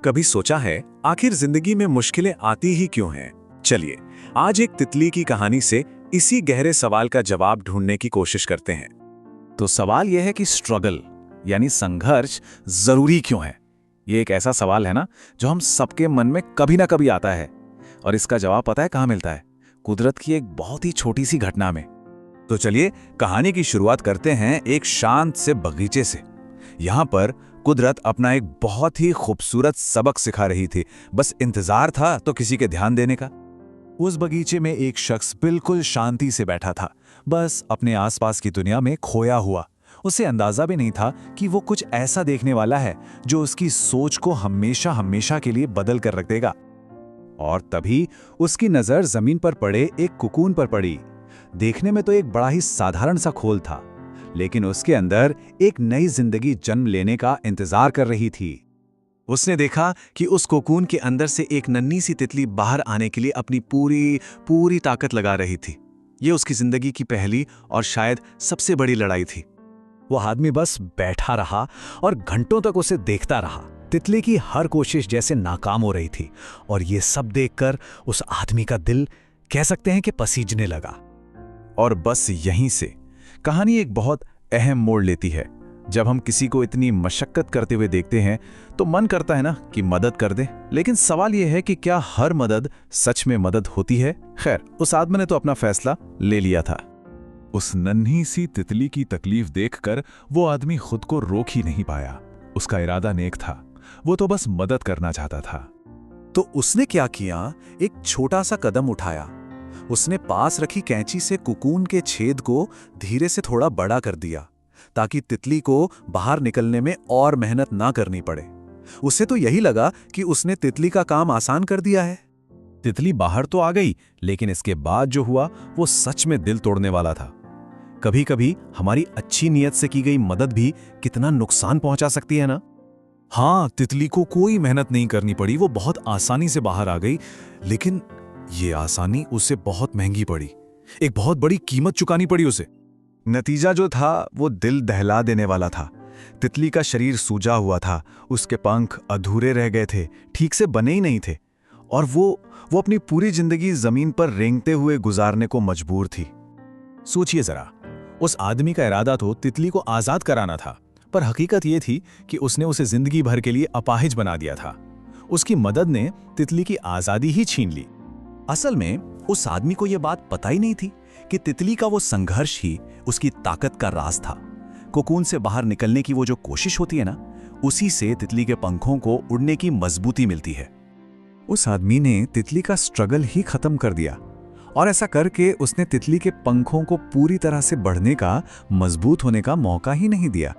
कभी सोचा है आखिर जिंदगी में मुश्किलें आती ही क्यों हैं? चलिए आज एक तितली की कहानी से इसी गहरे सवाल का जवाब ढूंढने की कोशिश करते हैं। तो सवाल यह है कि स्ट्रगल यानी संघर्ष जरूरी क्यों है। ये एक ऐसा सवाल है ना जो हम सबके मन में कभी ना कभी आता है, और इसका जवाब पता है कहाँ मिलता है? कुदरत की एक बहुत ही छोटी सी घटना में। तो चलिए कहानी की शुरुआत करते हैं एक शांत से बगीचे से। यहाँ पर कुदरत अपना एक बहुत ही खूबसूरत सबक सिखा रही थी, बस इंतजार था तो किसी के ध्यान देने का। उस बगीचे में एक शख्स बिल्कुल शांति से बैठा था, बस अपने आसपास की दुनिया में खोया हुआ। उसे अंदाजा भी नहीं था कि वो कुछ ऐसा देखने वाला है जो उसकी सोच को हमेशा हमेशा के लिए बदल कर रख देगा। और तभी उसकी नजर जमीन पर पड़े एक कुकून पर पड़ी। देखने में तो एक बड़ा ही साधारण सा खोल था, लेकिन उसके अंदर एक नई जिंदगी जन्म लेने का इंतजार कर रही थी। उसने देखा कि उस कोकून के अंदर से एक नन्ही सी तितली बाहर आने के लिए अपनी पूरी ताकत लगा रही थी। ये उसकी जिंदगी की पहली और शायद सबसे बड़ी लड़ाई थी। वो आदमी बस बैठा रहा और घंटों तक उसे देखता रहा। तितली की हर कोशिश जैसे नाकाम हो रही थी, और ये सब देखकर उस आदमी का दिल कह सकते हैं कि पसीजने लगा। और बस यहीं से कहानी एक बहुत अहम मोड़ लेती है। जब हम किसी को इतनी मशक्कत करते हुए देखते हैं तो मन करता है ना कि मदद कर दे, लेकिन सवाल यह है कि क्या हर मदद सच में मदद होती है? खैर, उस आदमी ने तो अपना फैसला ले लिया था। उस नन्ही सी तितली की तकलीफ देखकर वो आदमी खुद को रोक ही नहीं पाया। उसका इरादा नेक था, वो तो बस मदद करना चाहता था। तो उसने क्या किया? एक छोटा सा कदम उठाया। उसने पास रखी कैंची से कुकून के छेद को धीरे से थोड़ा बड़ा कर दिया, ताकि तितली को बाहर निकलने में और मेहनत ना करनी पड़े। उसे तो यही लगा कि उसने तितली का काम आसान कर दिया है। तितली बाहर तो आ गई, लेकिन इसके बाद जो हुआ वो सच में दिल तोड़ने वाला था। कभी कभी हमारी अच्छी नीयत से की गई मदद भी कितना नुकसान पहुंचा सकती है ना। हाँ, तितली को कोई मेहनत नहीं करनी पड़ी, वो बहुत आसानी से बाहर आ गई, लेकिन ये आसानी उसे बहुत महंगी पड़ी। एक बहुत बड़ी कीमत चुकानी पड़ी उसे। नतीजा जो था वो दिल दहला देने वाला था। तितली का शरीर सूजा हुआ था, उसके पंख अधूरे रह गए थे, ठीक से बने ही नहीं थे, और वो अपनी पूरी जिंदगी जमीन पर रेंगते हुए गुजारने को मजबूर थी। सोचिए जरा, उस आदमी का इरादा तो तितली को आजाद कराना था, पर हकीकत ये थी कि उसने उसे जिंदगी भर के लिए अपाहिज बना दिया था। उसकी मदद ने तितली की आजादी ही छीन ली। असल में उस आदमी को यह बात पता ही नहीं थी कि तितली का वो संघर्ष ही उसकी ताकत का राज था। कोकून से बाहर निकलने की वो जो कोशिश होती है ना, उसी से तितली के पंखों को उड़ने की मजबूती मिलती है। उस आदमी ने तितली का स्ट्रगल ही खत्म कर दिया, और ऐसा करके उसने तितली के पंखों को पूरी तरह से बढ़ने का, मजबूत होने का मौका ही नहीं दिया।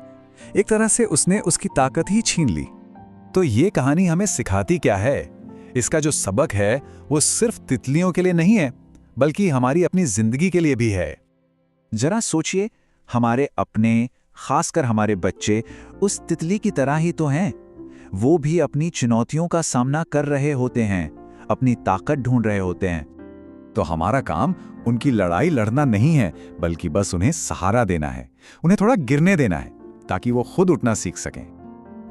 एक तरह से उसने उसकी ताकत ही छीन ली। तो ये कहानी हमें सिखाती क्या है? इसका जो सबक है वो सिर्फ तितलियों के लिए नहीं है, बल्कि हमारी अपनी जिंदगी के लिए भी है। जरा सोचिए, हमारे अपने, खासकर हमारे बच्चे उस तितली की तरह ही तो हैं। वो भी अपनी चुनौतियों का सामना कर रहे होते हैं, अपनी ताकत ढूंढ रहे होते हैं। तो हमारा काम उनकी लड़ाई लड़ना नहीं है, बल्कि बस उन्हें सहारा देना है, उन्हें थोड़ा गिरने देना है, ताकि वो खुद उठना सीख सकें।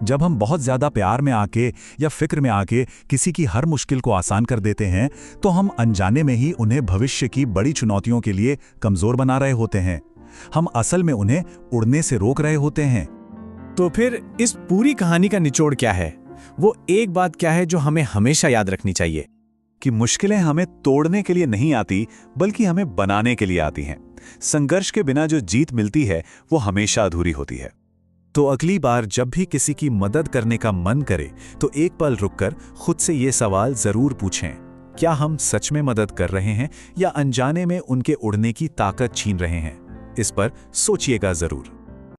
जब हम बहुत ज्यादा प्यार में आके या फिक्र में आके किसी की हर मुश्किल को आसान कर देते हैं, तो हम अनजाने में ही उन्हें भविष्य की बड़ी चुनौतियों के लिए कमजोर बना रहे होते हैं। हम असल में उन्हें उड़ने से रोक रहे होते हैं। तो फिर इस पूरी कहानी का निचोड़ क्या है? वो एक बात क्या है जो हमें हमेशा याद रखनी चाहिए? कि मुश्किलें हमें तोड़ने के लिए नहीं आती, बल्कि हमें बनाने के लिए आती हैं। संघर्ष के बिना जो जीत मिलती है वो हमेशा अधूरी होती है। तो अगली बार जब भी किसी की मदद करने का मन करे, तो एक पल रुककर खुद से ये सवाल जरूर पूछें, क्या हम सच में मदद कर रहे हैं या अनजाने में उनके उड़ने की ताकत छीन रहे हैं? इस पर सोचिएगा जरूर।